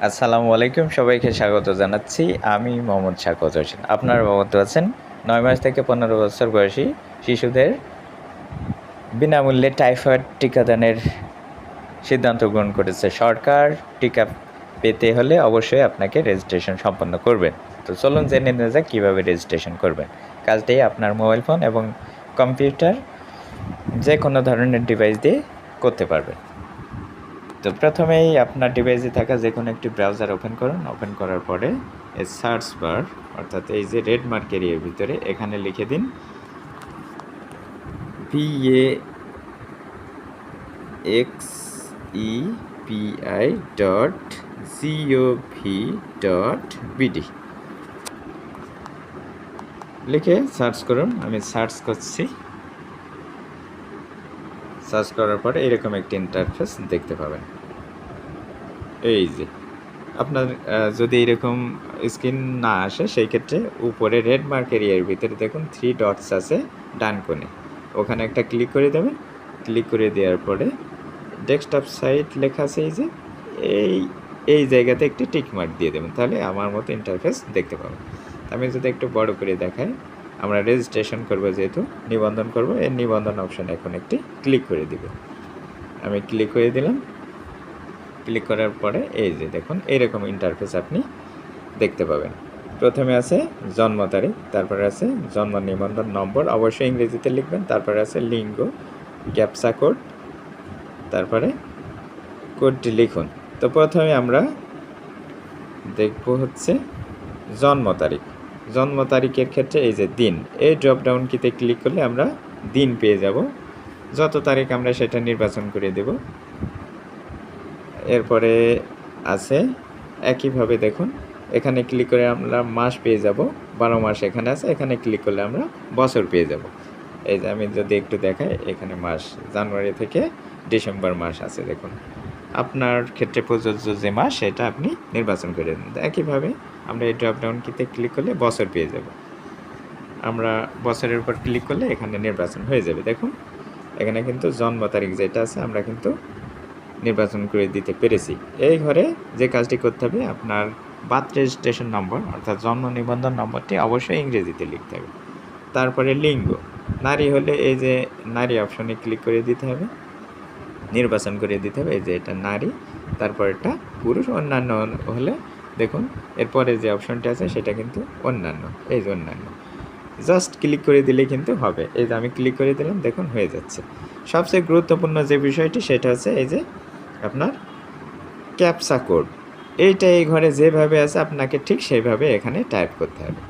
আসসালামু আলাইকুম, সবাইকে স্বাগত জানাচ্ছি। আমি মোহাম্মদ শাকওয়াত হোসেন। আপনারা অবগত আছেন ৯ মাস থেকে ১৫ বছর বয়সী শিশুদের বিনামূল্যে টাইফয়েড টিকাদানের সিদ্ধান্ত গ্রহণ করেছে সরকার। টিকা পেতে হলে অবশ্যই আপনাকে রেজিস্ট্রেশন সম্পন্ন করবেন। তো চলুন জেনে নেওয়া যাক কীভাবে রেজিস্ট্রেশন করবেন। কাজটি আপনার মোবাইল ফোন এবং কম্পিউটার যে কোনো ধরনের ডিভাইস দিয়ে করতে পারবেন। তো প্রথমেই আপনার ডিভাইসে থাকা যে কোনো একটি ব্রাউজার ওপেন করুন। ওপেন করার পরে এই সার্চ বার অর্থাৎ এই যে রেড মার্ক এরিয়ার ভিতরে এখানে লিখে দিন vaxepi.gov.bd লিখে সার্চ করুন। আমি সার্চ করছি। সার্চ করার পরে এরকম একটি ইন্টারফেস দেখতে পাবেন। এই যে আপনার যদি এরকম স্ক্রিন না আসে সেই ক্ষেত্রে উপরে রেড মার্ক এরিয়ার ভিতরে দেখুন 3 ডটস আছে ডান কোণে, ওখানে একটা ক্লিক করে দেবেন। ক্লিক করে দেওয়ার পরে ডেস্কটপ সাইট লেখা আছে এই যে এই জায়গাতে একটি টিক মার্ক দিয়ে দেবেন, তাহলে আমার মতো ইন্টারফেস দেখতে পাবেন। আমি যদি একটু বড় করে দেখাই, আমরা রেজিস্ট্রেশন করব, যেহেতু নিবন্ধন করব, এই নিবন্ধন অপশানে এখন একটি ক্লিক করে দিব। আমি ক্লিক করে দিলাম। ক্লিক করার পরে এই যে দেখুন এইরকম ইন্টারফেস আপনি দেখতে পাবেন। প্রথমে আছে জন্ম তারিখ, তারপরে আছে জন্ম নিবন্ধন নম্বর, অবশ্যই ইংরেজিতে লিখবেন। তারপরে আছে লিঙ্গ, ক্যাপচা কোড, তারপরে কোডটি লিখুন। তো প্রথমে আমরা দেখব হচ্ছে জন্ম তারিখ। জন্ম তারিখের ক্ষেত্রে এই যে দিন, এই ড্রপ ডাউন কিতে ক্লিক করলে আমরা দিন পেয়ে যাব। যত তারিখ আমরা সেটা নির্বাচন করে দেব। এরপরে আছে একইভাবে দেখুন এখানে ক্লিক করে আমরা মাস পেয়ে যাব, 12 মাস এখানে আছে, এখানে ক্লিক করলে আমরা বছর পেয়ে যাব। এই যে আমি যদি একটু দেখাই, এখানে মাস জানুয়ারি থেকে ডিসেম্বর মাস আছে। দেখুন আপনার ক্ষেত্রে প্রযোজ্য যে মাস সেটা আপনি নির্বাচন করে দিন। একইভাবে আমরা এই ড্রপডাউন কিতে ক্লিক করলে বছর পেয়ে যাব। আমরা বছরের উপর ক্লিক করলে এখানে নির্বাচন হয়ে যাবে। দেখুন এখানে কিন্তু জন্ম তারিখ যেটা আছে আমরা কিন্তু নির্বাচন করে দিতে পেরেছি। এই ঘরে যে কাজটি করতে হবে, আপনার বার্থ রেজিস্ট্রেশন নম্বর অর্থাৎ জন্ম নিবন্ধন নম্বরটি অবশ্যই ইংরেজিতে লিখতে হবে। তারপরে লিঙ্গ, নারী হলে এই যে নারী অপশনে ক্লিক করে দিতে হবে, নির্বাচন করে দিতে হবে এই যে এটা নারী। তারপর এটা পুরুষ। অন্যান্য হলে দেখুন এরপরে যে অপশনটি আছে সেটা কিন্তু অন্যান্য, এই যে অন্যান্য জাস্ট ক্লিক করে দিলে কিন্তু হবে। এই যে আমি ক্লিক করে দিলাম, দেখুন হয়ে যাচ্ছে। সবচেয়ে গুরুত্বপূর্ণ যে বিষয়টি সেটা হচ্ছে এই যে আপনার ক্যাপচা কোড, এইটা এই ঘরে যেভাবে আছে আপনাকে ঠিক সেইভাবে এখানে টাইপ করতে হবে।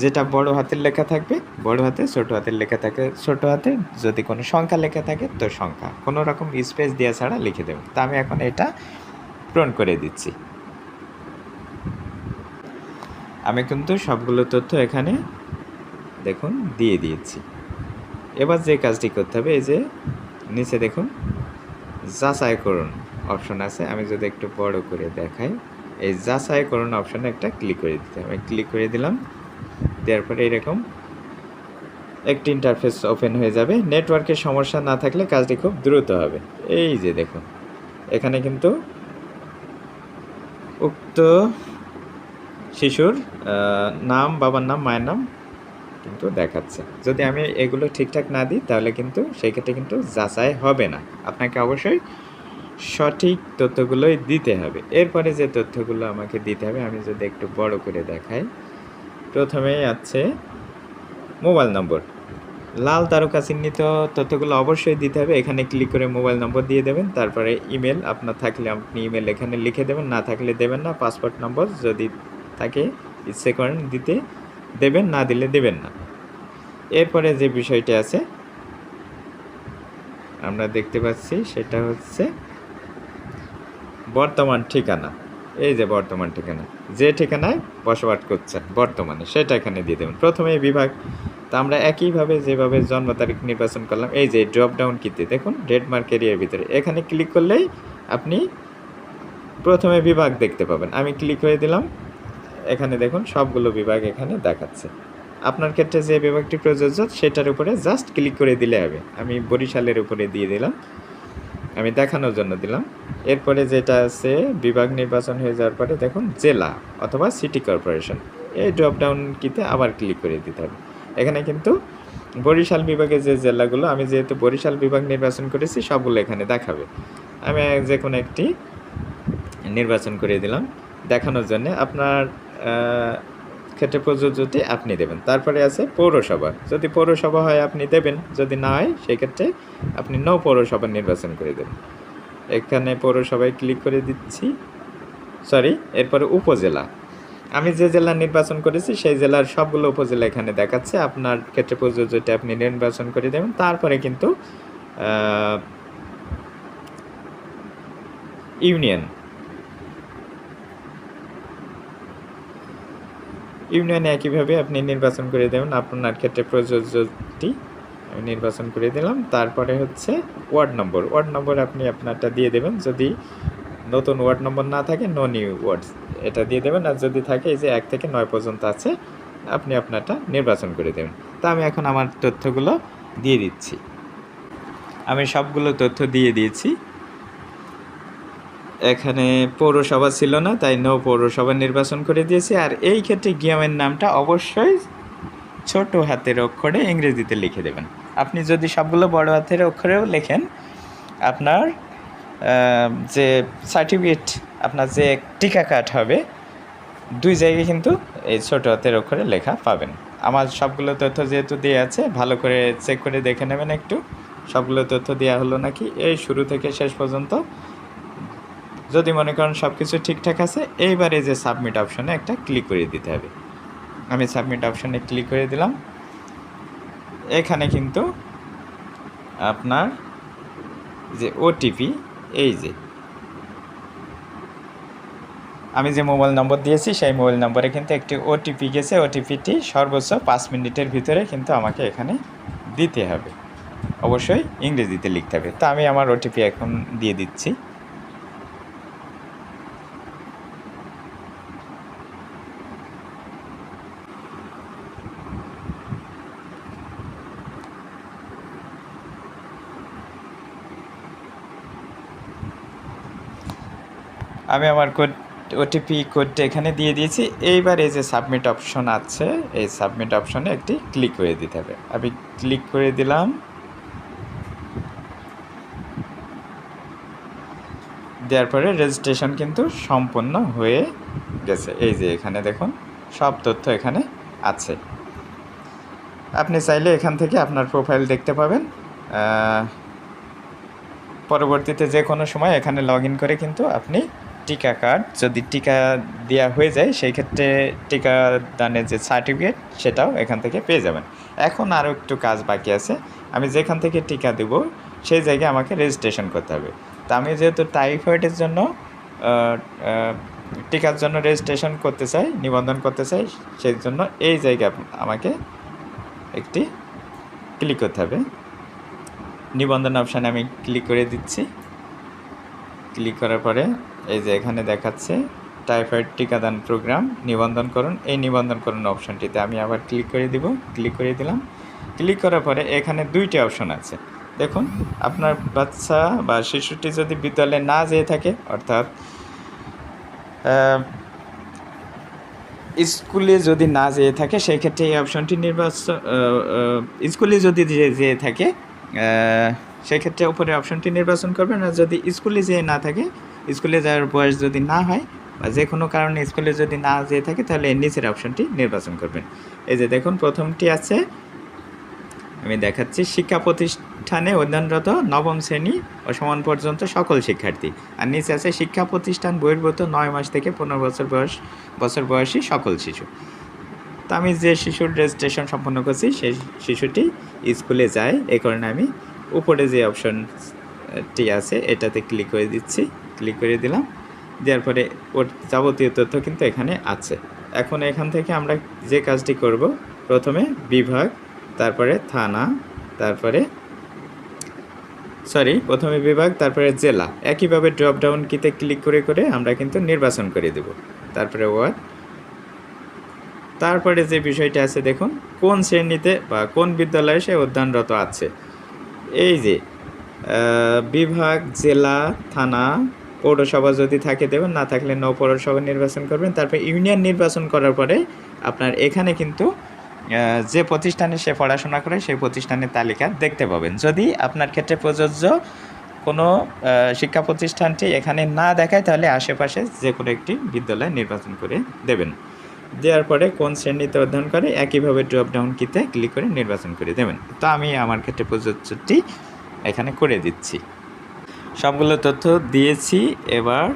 যেটা বড় হাতের লেখা থাকবে বড় হাতে, ছোট হাতের লেখা থাকে ছোট হাতে, যদি কোনো সংখ্যা লেখা থাকে তো সংখ্যা, কোনো রকম স্পেস দেওয়া ছাড়া লিখে দেবেন। তা আমি এখন এটা পূরণ করে দিচ্ছি। আমি কিন্তু সবগুলো তথ্য এখানে দেখুন দিয়ে দিয়েছি। এবার যে কাজটি করতে হবে, এই যে নিচে দেখুন যাচাইকরণ অপশন আছে। আমি যদি একটু বড় করে দেখাই, এই যাচাইকরণ অপশনে একটা ক্লিক করে দিতে হবে। ক্লিক করে দিলাম, দেওয়ার পরে এরকম একটি ইন্টারফেস ওপেন হয়ে যাবে। নেটওয়ার্কের সমস্যা না থাকলে কাজটি খুব দ্রুত হবে। এই যে দেখুন এখানে কিন্তু উক্ত শিশুর নাম, বাবার নাম, মায়ের নাম কিন্তু দেখাচ্ছে। যদি আমি এগুলো ঠিকঠাক না দিই তাহলে কিন্তু সেই ক্ষেত্রে কিন্তু যাচাই হবে না। আপনাকে অবশ্যই সঠিক তথ্যগুলোই দিতে হবে। এরপরে যে তথ্যগুলো আমাকে দিতে হবে, আমি যদি একটু বড় করে দেখাই, প্রথমেই আছে মোবাইল নম্বর, লাল তারকা চিহ্নিত তথ্যগুলো অবশ্যই দিতে হবে। এখানে ক্লিক করে মোবাইল নম্বর দিয়ে দেবেন। তারপরে ইমেল আপনার থাকলে আপনি ইমেল এখানে লিখে দেবেন, না থাকলে দেবেন না। পাসপোর্ট নম্বর যদি থাকে ইচ্ছে করেন দিতে দেবেন, না দিলে দেবেন না। এরপরে যে বিষয়টি আছে আমরা দেখতে পাচ্ছি সেটা হচ্ছে বর্তমান ঠিকানা। এই যে বর্তমান ঠিকানা, যে ঠিকানায় বসবাস করছেন বর্তমানে সেটা এখানে দিয়ে দেবেন। প্রথমে বিভাগ, তা আমরা একইভাবে যেভাবে জন্ম তারিখ নির্বাচন করলাম, এই যে ড্রপ ডাউন কিতে দেখুন রেড মার্ক এরিয়ার ভিতরে এখানে ক্লিক করলেই আপনি প্রথমে বিভাগ দেখতে পাবেন। আমি ক্লিক করে দিলাম, এখানে দেখুন সবগুলো বিভাগ এখানে দেখাচ্ছে। আপনার ক্ষেত্রে যে বিভাগটি প্রযোজ্য সেটার উপরে জাস্ট ক্লিক করে দিলে হবে। আমি বরিশালের উপরে দিয়ে দিলাম। আমি দেখানোর জন্য দিলাম। এরপরে যেটা আছে বিভাগ নির্বাচন হয়ে যাওয়ার পরে দেখুন জেলা অথবা সিটি কর্পোরেশন, এই ড্রপ ডাউন কিতে আবার ক্লিক করে দিতে হবে। এখানে কিন্তু বরিশাল বিভাগে যে জেলাগুলো, আমি যেহেতু বরিশাল বিভাগ নির্বাচন করেছি সবগুলো এখানে দেখাবে। আমি যে কোনো একটি নির্বাচন করে দিলাম দেখানোর জন্য। আপনার ক্ষেত্রে প্রযোজ্যটি আপনি দেবেন। তারপরে আছে পৌরসভা, যদি পৌরসভা হয় আপনি দেবেন, যদি না হয় সেক্ষেত্রে আপনি নৌ পৌরসভা নির্বাচন করে দেবেন। এখানে পৌরসভায় ক্লিক করে দিচ্ছি, এরপরে উপজেলা, আমি যে জেলা নির্বাচন করেছি সেই জেলার সবগুলো উপজেলা এখানে দেখাচ্ছে। আপনার ক্ষেত্রে প্রযোজ্যটি আপনি নির্বাচন করে দেবেন। তারপরে কিন্তু ইউনিয়নে একইভাবে আপনি নির্বাচন করে দেবেন। আপনার ক্ষেত্রে প্রযোজ্যটি আমি নির্বাচন করে দিলাম। তারপরে হচ্ছে ওয়ার্ড নম্বর আপনি আপনারটা দিয়ে দেবেন। যদি নতুন ওয়ার্ড নম্বর না থাকে নো নিউ ওয়ার্ডস এটা দিয়ে দেবেন, আর যদি থাকে এই যে 1 থেকে 9 পর্যন্ত আছে আপনি আপনারটা নির্বাচন করে দেবেন। তা আমি এখন আমার তথ্যগুলো দিয়ে দিচ্ছি। আমি সবগুলো তথ্য দিয়ে দিয়েছি। এখানে পৌরসভা ছিল না, তাই নৌ পৌরসভা নির্বাচন করে দিয়েছি। আর এই ক্ষেত্রে গ্রামের নামটা অবশ্যই ছোট হাতের অক্ষরে ইংরেজিতে লিখে দেবেন। আপনি যদি সবগুলো বড় হাতের অক্ষরেও লেখেন, আপনার যে সার্টিফিকেট, আপনার যে টিকা কার্ড হবে, 2 জায়গায় কিন্তু এই ছোট হাতের অক্ষরে লেখা পাবেন। আমার সবগুলো তথ্য যেহেতু দেওয়া আছে, ভালো করে চেক করে দেখে নেবেন একটু সবগুলো তথ্য দেওয়া হলো নাকি, এই শুরু থেকে শেষ পর্যন্ত। যদি মনে করেন সব কিছু ঠিকঠাক আছে, এইবারে যে সাবমিট অপশনে একটা ক্লিক করে দিতে হবে। আমি সাবমিট অপশনে ক্লিক করে দিলাম। এখানে কিন্তু আপনার যে ওটিপি, এই যে আমি যে মোবাইল নম্বর দিয়েছি সেই মোবাইল নম্বরে কিন্তু একটি ওটিপি গেছে। ওটিপিটি সর্বোচ্চ 5 মিনিটের ভিতরে কিন্তু আমাকে এখানে দিতে হবে। অবশ্যই ইংরেজিতে লিখতে হবে। তা আমি আমার ওটিপি এখন দিয়ে দিচ্ছি। আমি আমার ওটিপি কোডটা এখানে দিয়ে দিয়েছি। এইবার এই যে সাবমিট অপশন আছে, এই সাবমিট অপশনে একটি ক্লিক করে দিতে হবে। আমি ক্লিক করে দিলাম। দেওয়ার পরে রেজিস্ট্রেশন কিন্তু সম্পূর্ণ হয়ে গেছে। এই যে এখানে দেখুন সব তথ্য এখানে আছে। আপনি চাইলে এখান থেকে আপনার প্রোফাইল দেখতে পাবেন। পরবর্তীতে যে কোনো সময় এখানে লগ ইন করে কিন্তু আপনি টিকা কার্ড, যদি টিকা দেওয়া হয়ে যায় সেই ক্ষেত্রে টিকা দানের যে সার্টিফিকেট সেটাও এখান থেকে পেয়ে যাবেন। এখন আরও একটু কাজ বাকি আছে। আমি যেখান থেকে টিকা দেব সেই জায়গায় আমাকে রেজিস্ট্রেশন করতে হবে। তা আমি যেহেতু টাইফয়েডের জন্য টিকার জন্য রেজিস্ট্রেশন করতে চাই, নিবন্ধন করতে চাই, সেই জন্য এই জায়গায় আমাকে একটি ক্লিক করতে হবে। নিবন্ধন অপশানে আমি ক্লিক করে দিচ্ছি। ক্লিক করার পরে এই যে এখানে দেখাচ্ছে টাইফয়েড টিকাদান প্রোগ্রাম নিবন্ধনকরণ, এই নিবন্ধনকরণ অপশানটিতে আমি আবার ক্লিক করে দিব। ক্লিক করে দিলাম। ক্লিক করার পরে এখানে 2টি অপশন আছে। দেখুন আপনার বাচ্চা বা শিশুটি যদি বিদ্যালয়ে না যেয়ে থাকে, অর্থাৎ স্কুলে যদি না যেয়ে থাকে সেই ক্ষেত্রে এই অপশনটি নির্বাচন, স্কুলে যদি যেয়ে থাকে সেক্ষেত্রে উপরে অপশনটি নির্বাচন করবেন। আর যদি স্কুলে যেয়ে না থাকে, স্কুলে যাওয়ার বয়স যদি না হয় বা যে কোনো কারণে স্কুলে যদি না যেয়ে থাকে, তাহলে এর নিচের অপশনটি নির্বাচন করবেন। এই যে দেখুন প্রথমটি আছে, আমি দেখাচ্ছি, শিক্ষা প্রতিষ্ঠানে অধ্যয়নরত নবম শ্রেণী ও সমান পর্যন্ত সকল শিক্ষার্থী। আর নিচে আছে শিক্ষা প্রতিষ্ঠান বহির্ভূত 9 মাস থেকে 15 বছর বয়সী সকল শিশু। তো আমি যে শিশুর রেজিস্ট্রেশন সম্পন্ন করছি সেই শিশুটি স্কুলে যায়, এই কারণে আমি উপরে যে অপশনটি আছে এটাতে ক্লিক করে দিচ্ছি। ক্লিক করে দিলাম। দেওয়ার পরে ওর যাবতীয় তথ্য কিন্তু এখানে আছে। এখন এখান থেকে আমরা যে কাজটি করব, প্রথমে বিভাগ, তারপরে থানা, প্রথমে বিভাগ, তারপরে জেলা, একইভাবে ড্রপ ডাউন কিতে ক্লিক করে করে আমরা কিন্তু নির্বাচন করে দেব। তারপরে ওয়ার্ড, তারপরে যে বিষয়টা আছে দেখুন কোন শ্রেণীতে বা কোন বিদ্যালয়ে সে অধ্যয়নরত আছে। এই যে বিভাগ, জেলা, থানা, পৌরসভা যদি থাকে দেবেন, না থাকলে নৌ পৌরসভা নির্বাচন করবেন। তারপর ইউনিয়ন নির্বাচন করার পরে আপনার এখানে কিন্তু যে প্রতিষ্ঠানে সে পড়াশোনা করে সেই প্রতিষ্ঠানের তালিকা দেখতে পাবেন। যদি আপনার ক্ষেত্রে প্রযোজ্য কোনো শিক্ষা প্রতিষ্ঠানটি এখানে না দেখায় তাহলে আশেপাশে যে কোনো একটি বিদ্যালয় নির্বাচন করে দেবেন। দেওয়ার পরে কোন শ্রেণীতে অধ্যয়ন করে একইভাবে ড্রপ ডাউন কিতে ক্লিক করে নির্বাচন করে দেবেন। তো আমি আমার ক্ষেত্রে প্রযোজ্যটি এখানে করে দিচ্ছি। সবগুলো তথ্য দিয়েছি। এবার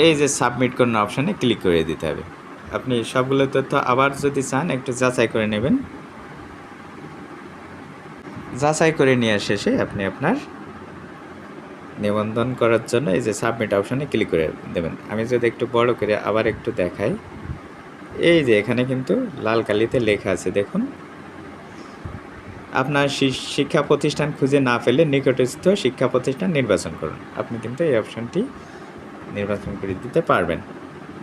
এই যে সাবমিট করুন অপশানে ক্লিক করে দিতে হবে। আপনি সবগুলো তথ্য আবার যদি চান একটু যাচাই করে নেবেন। যাচাই করে নেওয়ার শেষে আপনি আপনার নিবন্ধন করার জন্য এই যে সাবমিট অপশানে ক্লিক করে দেবেন। আমি যদি একটু বড় করে আবার একটু দেখাই, এই যে এখানে কিন্তু লাল কালিতে লেখা আছে দেখুন, আপনার শিক্ষা প্রতিষ্ঠান খুঁজে না পেলে নিকটস্থ শিক্ষা প্রতিষ্ঠান নির্বাচন করুন। আপনি কিন্তু এই অপশানটি নির্বাচন করে দিতে পারবেন।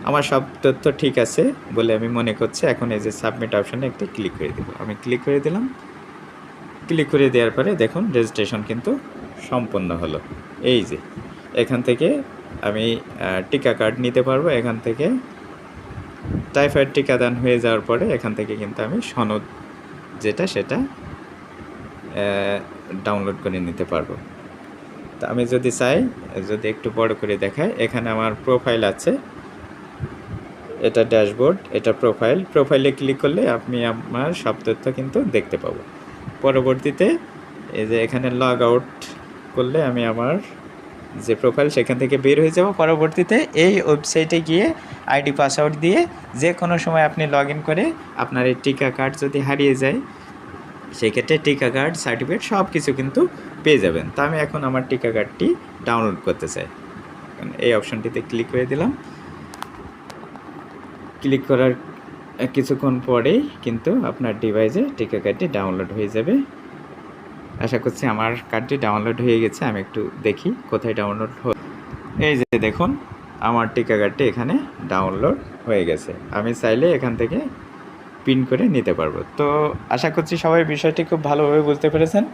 আমার সব তথ্য ঠিক আছে বলে আমি মনে করছি। এখন এই যে সাবমিট অপশানে একটি ক্লিক করে দেব। আমি ক্লিক করে দিলাম। ক্লিক করে দেওয়ার পরে দেখুন রেজিস্ট্রেশন কিন্তু সম্পন্ন হলো। এই যে এখান থেকে আমি টিকা কার্ড নিতে পারবো। এখান থেকে টাইফয়েড টিকাদান হয়ে যাওয়ার পরে এখান থেকে কিন্তু আমি সনদ যেটা সেটা ডাউনলোড করে নিতে পারবো। তা আমি যদি চাই, যদি একটু বড় করে দেখাই, এখানে আমার প্রোফাইল আছে, এটা ড্যাশবোর্ড, এটা প্রোফাইলে ক্লিক করলে আপনি আমার সব তথ্য কিন্তু দেখতে পাবো। পরবর্তীতে এই যে এখানে লগ আউট করলে আমি আমার যে প্রোফাইল সেখান থেকে বের হয়ে যাব। পরবর্তীতে এই ওয়েবসাইটে গিয়ে আইডি পাসওয়ার্ড দিয়ে যে কোনো সময় আপনি লগ ইন করে আপনার এই টিকা কার্ড যদি হারিয়ে যায় সেক্ষেত্রে টিকা কার্ড সার্টিফিকেট সব কিছু কিন্তু পেয়ে যাবেন। তা আমি এখন আমার টিকা কার্ডটি ডাউনলোড করতে চাই। এই অপশানটিতে ক্লিক করে দিলাম। ক্লিক করার কিছুক্ষণ পরেই কিন্তু আপনার ডিভাইসে টিকা কার্ডটি ডাউনলোড হয়ে যাবে। আশা করছি আমার কার্ডটি ডাউনলোড হয়ে গেছে। আমি একটু দেখি কোথায় ডাউনলোড এই যে দেখুন আমার টিকা কার্ডটি এখানে ডাউনলোড হয়ে গেছে। আমি চাইলে এখান থেকে প্রিন্ট করে নিতে পারবো। তো আশা করছি সবাই বিষয়টি খুব ভালোভাবে বুঝতে পেরেছেন।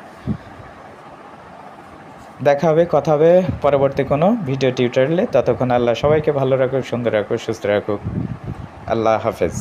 দেখা হবে, কথা হবে পরবর্তী কোনো ভিডিও টিউটোরিয়ালে। ততক্ষণ আল্লাহ সবাইকে ভালো রাখুক, সুন্দর রাখুক, সুস্থ রাখুক। আল্লাহ হাফেজ।